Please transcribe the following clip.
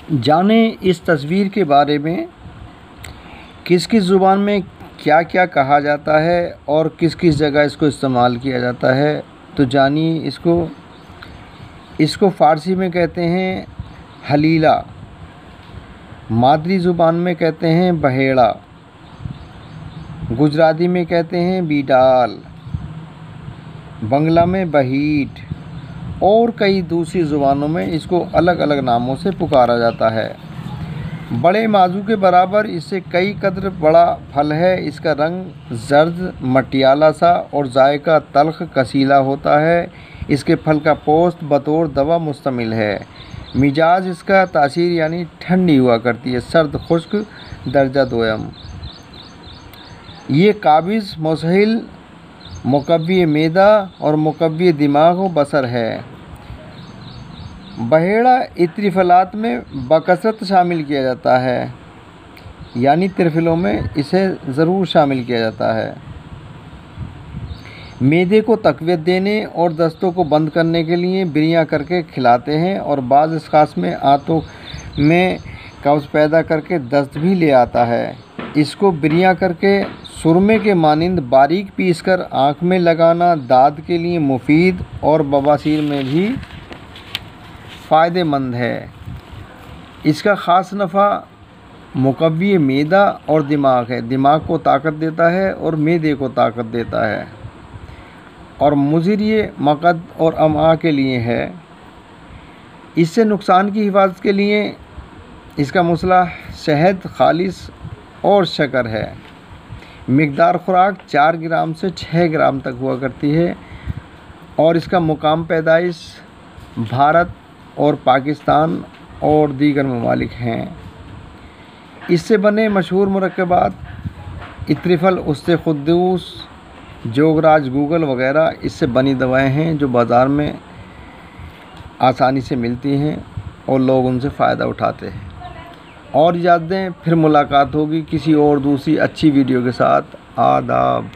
जाने इस तस्वीर के बारे में किस किस ज़ुबान में क्या क्या कहा जाता है और किस किस जगह इसको इस्तेमाल किया जाता है। तो जानिए इसको फ़ारसी में कहते हैं हलीला, मादरी ज़ुबान में कहते हैं बहेड़ा, गुजराती में कहते हैं बीडाल, बंगला में बहीट और कई दूसरी ज़ुबानों में इसको अलग अलग नामों से पुकारा जाता है। बड़े माजू के बराबर इससे कई कदर बड़ा फल है। इसका रंग जर्द मटियाला सा और जायका तल्ख कसीला होता है। इसके फल का पोस्त बतौर दवा मुश्तमिल है। मिजाज इसका तासीर यानी ठंडी हुआ करती है, सर्द खुश्क दर्जा दोयम। ये काबिज़ मुसहिल मुकव्वी मैदा और मुकव्वी दिमाग व बसर है। बहेड़ा इत्रिफलात में बकसरत शामिल किया जाता है, यानी तिरफिलों में इसे ज़रूर शामिल किया जाता है। मैदे को तक़वियत देने और दस्तों को बंद करने के लिए बिरियाँ करके खिलाते हैं और बाज़ अशख़ास में आंतों में कब्ज़ पैदा करके दस्त भी ले आता है। इसको बिरियाँ करके सुरमे के मानिंद बारीक पीसकर आँख में लगाना दाद के लिए मुफीद और बवासीर में भी फ़ायदेमंद है। इसका ख़ास नफ़ा मुकव्वी मैदा और दिमाग है। दिमाग को ताकत देता है और मैदे को ताकत देता है और मुज़िर ये मक़द और अमा के लिए है। इससे नुकसान की हिफाजत के लिए इसका मसला शहद खालिस और शक्कर है। मिक़दार खुराक 4 ग्राम से 6 ग्राम तक हुआ करती है और इसका मुकाम पैदाइश भारत और पाकिस्तान और दीगर ममालिक हैं। इससे बने मशहूर मुरक्कबात इत्रिफल, उस्ते खुद्दूस, जोगराज, गूगल वगैरह इससे बनी दवाएं हैं जो बाज़ार में आसानी से मिलती हैं और लोग उनसे फ़ायदा उठाते हैं। और इजाज़त दें, फिर मुलाकात होगी किसी और दूसरी अच्छी वीडियो के साथ। आदाब।